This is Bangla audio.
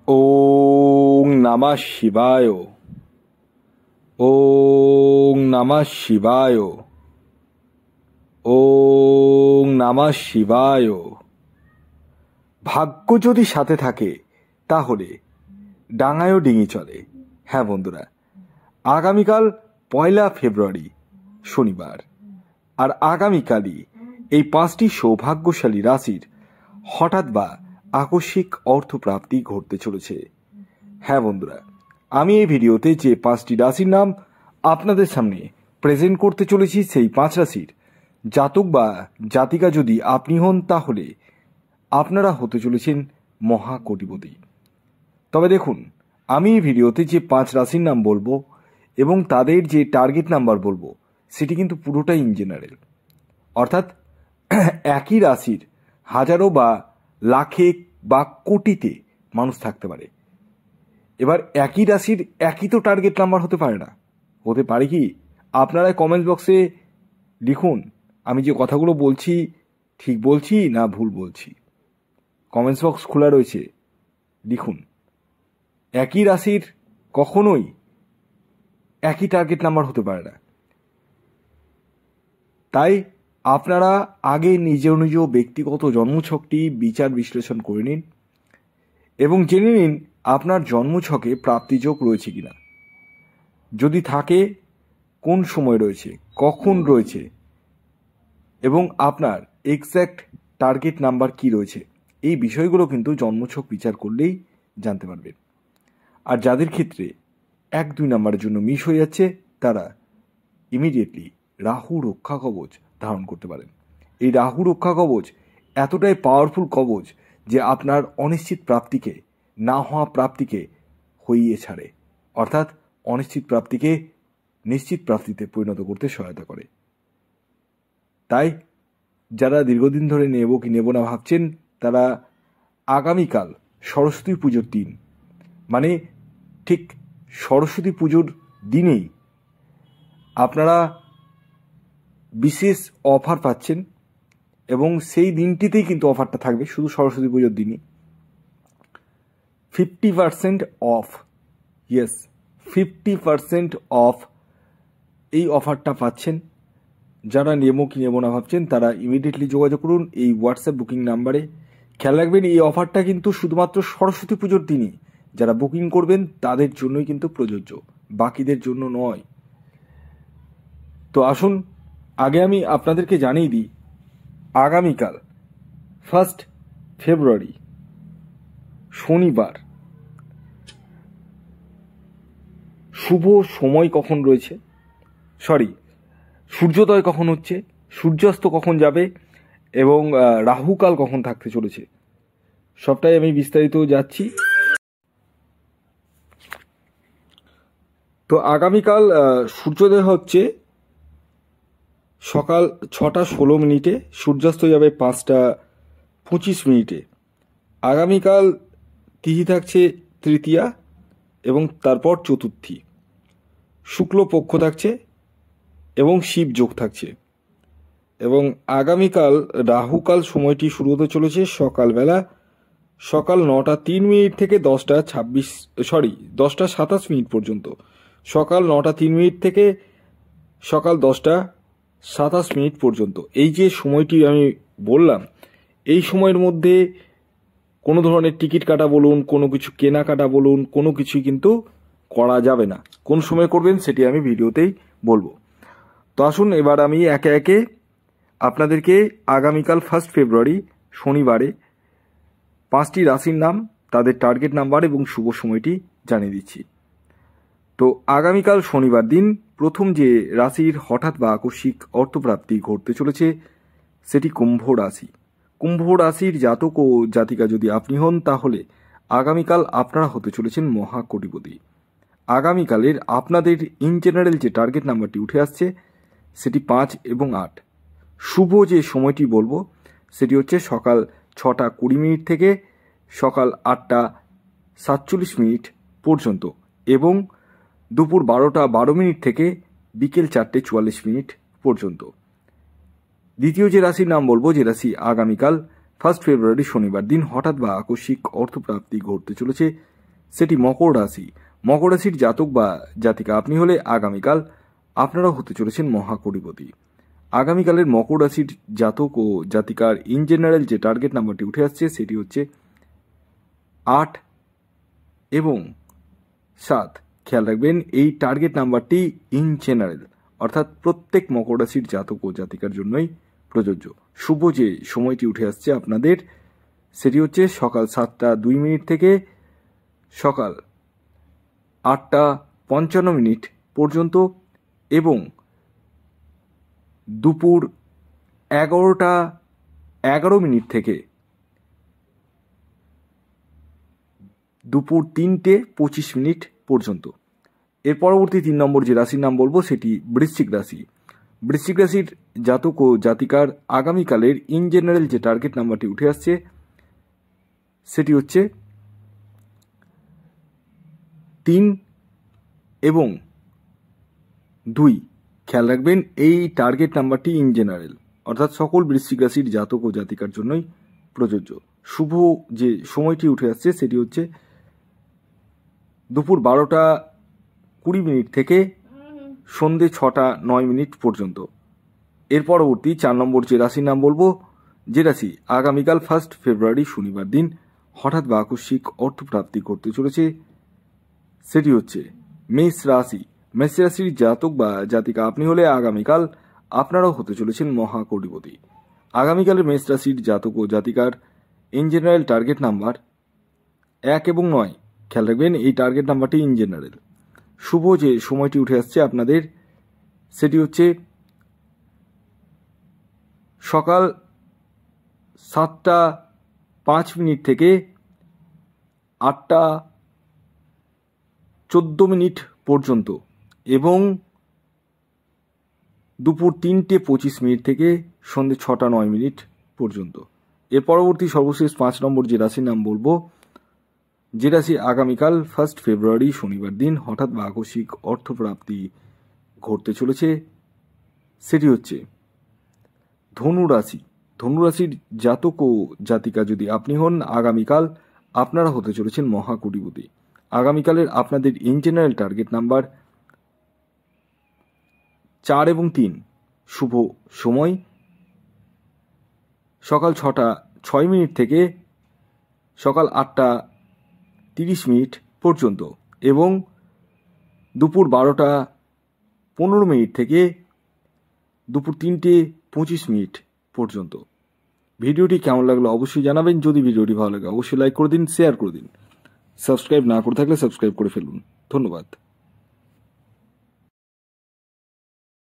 ওং নমঃ শিবায়। ওং নমঃ শিবায়। ওং নমঃ শিবায়। ভাগ্য যদি সাথে থাকে তাহলে ডাঙায়ও ডিঙি চলে। হ্যাঁ বন্ধুরা, আগামীকাল 1 ফেব্রুয়ারি শনিবার, আর আগামীকালই এই 5টি সৌভাগ্যশালী রাশির হঠাৎ বা আকস্মিক অর্থপ্রাপ্তি ঘটতে চলেছে। হ্যাঁ বন্ধুরা, আমি এই ভিডিওতে যে 5টি রাশির নাম আপনাদের সামনে প্রেজেন্ট করতে চলেছি, সেই 5 রাশির জাতক বা জাতিকা যদি আপনি হন তাহলে আপনারা হতে চলেছেন মহাকোটিপতি। তবে দেখুন, আমি এই ভিডিওতে যে 5 রাশির নাম বলবো এবং তাদের যে টার্গেট নাম্বার বলবো সেটি কিন্তু পুরোটাই ইন জেনারেল, অর্থাৎ একই রাশির হাজারো বা লাখে বা কোটিতে মানুষ থাকতে পারে। এবার একই রাশির একই তো টার্গেট নাম্বার হতে পারে না। হতে পারে কি? আপনারা কমেন্ট বক্সে লিখুন আমি যে কথাগুলো বলছি ঠিক বলছি না ভুল বলছি। কমেন্টস বক্স খোলা রয়েছে, লিখুন। একই রাশির কখনোই একই টার্গেট নাম্বার হতে পারে না। তাই আপনারা আগে নিজ নিজ ব্যক্তিগত জন্মছকটি বিচার বিশ্লেষণ করে নিন এবং জেনে নিন আপনার জন্মছকে প্রাপ্তিযোগ রয়েছে কিনা। যদি থাকে, কোন সময় রয়েছে, কখন রয়েছে এবং আপনার এক্স্যাক্ট টার্গেট নাম্বার কি রয়েছে, এই বিষয়গুলো কিন্তু জন্মছক বিচার করলেই জানতে পারবেন। আর যাদের ক্ষেত্রে 1-2 নাম্বারের জন্য মিস হয়ে যাচ্ছে তারা ইমিডিয়েটলি রাহু রক্ষা কবচ ধারণ করতে পারেন। এই রাহু রক্ষা কবচ এতটাই পাওয়ারফুল কবচ যে আপনার অনিশ্চিত প্রাপ্তিকে, না হওয়া প্রাপ্তিকে হইয়ে ছাড়ে, অর্থাৎ অনিশ্চিত প্রাপ্তিকে নিশ্চিত প্রাপ্তিতে পরিণত করতে সহায়তা করে। তাই যারা দীর্ঘদিন ধরে নেব কি নেব না ভাবছেন, তারা আগামীকাল সরস্বতী পুজোর দিন, মানে ঠিক সরস্বতী পুজোর দিনেই আপনারা বিশেষ অফার পাচ্ছেন এবং সেই দিনটিতেই কিন্তু অফারটা থাকবে, শুধু সরস্বতী পুজোর দিনই 50% অফ। ইয়েস, 50% অফ এই অফারটা পাচ্ছেন। যারা নেব কি নেব না ভাবছেন তারা ইমিডিয়েটলি যোগাযোগ করুন এই হোয়াটসঅ্যাপ বুকিং নাম্বারে। খেয়াল রাখবেন, এই অফারটা কিন্তু শুধুমাত্র সরস্বতী পুজোর দিনই যারা বুকিং করবেন তাদের জন্যই কিন্তু প্রযোজ্য, বাকিদের জন্য নয়। তো আসুন আগে আমি আপনাদেরকে জানিয়ে দিই আগামীকাল 1 ফেব্রুয়ারি শনিবার শুভ সময় কখন রয়েছে, সূর্যোদয় কখন হচ্ছে, সূর্যাস্ত কখন যাবে এবং রাহুকাল কখন থাকতে চলেছে, সবটাই আমি বিস্তারিত যাচ্ছি। তো আগামীকাল সূর্যোদয় হচ্ছে সকাল 6টা 16 মিনিটে, সূর্যাস্ত যাবে 5টা 25 মিনিটে। আগামীকাল তিথি থাকছে তৃতীয়া এবং তারপর চতুর্থী, শুক্লপক্ষ থাকছে এবং শিব যোগ থাকছে। এবং আগামীকাল রাহুকাল সময়টি শুরু হতে চলেছে সকালবেলা সকাল 9টা 3 মিনিট থেকে 10টা 27 মিনিট পর্যন্ত। সকাল 9টা 3 মিনিট থেকে সকাল 10টা 27 মিনিট পর্যন্ত। এই যে সময়টি আমি বললাম, এই সময়ের মধ্যে কোনো ধরনের টিকিট কাটা বলুন, কোনো কিছু কেনাকাটা বলুন, কোনো কিছুই কিন্তু করা যাবে না। কোন সময় করবেন সেটি আমি ভিডিওতেই বলবো। তো আসুন এবার আমি একে একে আপনাদেরকে আগামীকাল 1 ফেব্রুয়ারি শনিবারে 5টি রাশির নাম, তাদের টার্গেট নাম্বার এবং শুভ সময়টি জানিয়ে দিচ্ছি। তো আগামীকাল শনিবার দিন প্রথম যে রাশির হঠাৎ বা আকস্মিক অর্থপ্রাপ্তি ঘটতে চলেছে সেটি কুম্ভ রাশি। কুম্ভ রাশির জাতক ও জাতিকা যদি আপনি হন তাহলে আগামীকাল আপনারা হতে চলেছেন মহাকোটিপতি। আগামীকালের আপনাদের ইন জেনারেল যে টার্গেট নাম্বারটি উঠে আসছে সেটি 5 এবং 8। শুভ যে সময়টি বলবো সেটি হচ্ছে সকাল 6টা 20 মিনিট থেকে সকাল 8টা 47 মিনিট পর্যন্ত এবং দুপুর 12টা 12 মিনিট থেকে বিকেল 4টে 44 মিনিট পর্যন্ত। দ্বিতীয় যে রাশির নাম বলবো, যে রাশি আগামীকাল 1 ফেব্রুয়ারি শনিবার দিন হঠাৎ বা আকস্মিক অর্থপ্রাপ্তি ঘটতে চলেছে সেটি মকর রাশি। মকর রাশির জাতক বা জাতিকা আপনি হলে আগামীকাল আপনারা হতে চলেছেন মহাকোটিপতি। আগামীকালের মকর রাশির জাতক ও জাতিকার ইন জেনারেল যে টার্গেট নাম্বারটি উঠে আসছে সেটি হচ্ছে 8 এবং 7। খেয়াল রাখবেন এই টার্গেট নাম্বারটি ইন জেনারেল অর্থাৎ প্রত্যেক মকর রাশির জাতক ও জাতিকার জন্যই প্রযোজ্য। শুভ যে সময়টি উঠে আসছে আপনাদের সেটি হচ্ছে সকাল 7টা 2 থেকে সকাল 8টা 55 পর্যন্ত এবং দুপুর 11টা 11 থেকে দুপুর 3টে 25 পর্যন্ত। এর পরবর্তী 3 নম্বর যে রাশির নাম বলবো সেটি বৃশ্চিক রাশি। বৃশ্চিক রাশির জাতক ও জাতিকার আগামীকালের ইন জেনারেল যে টার্গেট নাম্বারটি উঠে আসছে সেটি হচ্ছে 3 এবং 2। খেয়াল রাখবেন এই টার্গেট নাম্বারটি ইন জেনারেল অর্থাৎ সকল বৃশ্চিক রাশির জাতক ও জাতিকার জন্যই প্রযোজ্য। শুভ যে সময়টি উঠে আসছে সেটি হচ্ছে দুপুর 12টা 20 থেকে সন্ধে 6টা 9 পর্যন্ত। এর পরবর্তী 4 নম্বর যে রাশির নাম বলবো, যে রাশি আগামীকাল 1 ফেব্রুয়ারি শনিবার দিন হঠাৎ বা আকস্মিক অর্থপ্রাপ্তি করতে চলেছে সেটি হচ্ছে মেষ রাশি। মেষ রাশির জাতক বা জাতিকা আপনি হলে আগামীকাল আপনারাও হতে চলেছেন মহাকোটিপতি। আগামীকালের মেষ রাশির জাতক ও জাতিকার ইন জেনারেল টার্গেট নাম্বার 1 এবং 9। খেয়াল রাখবেন এই টার্গেট নাম্বারটি ইন জেনারেল। শুভ যে সময়টি উঠে আসছে আপনাদের সেটি হচ্ছে সকাল 7টা 5 থেকে 8টা 14 পর্যন্ত এবং দুপুর 3টে 25 থেকে সন্ধ্যে 6টা 9 পর্যন্ত। এর পরবর্তী সর্বশেষ 5 নম্বর যে রাশির নাম বলবো, যে রাশি আগামীকাল 1 ফেব্রুয়ারি শনিবার দিন হঠাৎ বা আকস্মিক অর্থপ্রাপ্তি ঘটতে চলেছে সেটি হচ্ছে ধনু রাশি। ধনু রাশির জাতক ও জাতিকা যদি আপনি হন আগামীকাল আপনারা হতে চলেছেন মহাকোটিপতি। আগামীকালের আপনাদের ইন জেনারেল টার্গেট নাম্বার 4 এবং 3। শুভ সময় সকাল 6টা 6 থেকে সকাল 8টা 30 পর্যন্ত এবং দুপুর 12টা 15 থেকে দুপুর 3টে 25 পর্যন্ত। ভিডিওটি কেমন লাগলো অবশ্যই জানাবেন। যদি ভিডিওটি ভালো লাগে অবশ্যই লাইক করে দিন, শেয়ার করে দিন। সাবস্ক্রাইব না করে থাকলে সাবস্ক্রাইব করে ফেলুন। ধন্যবাদ।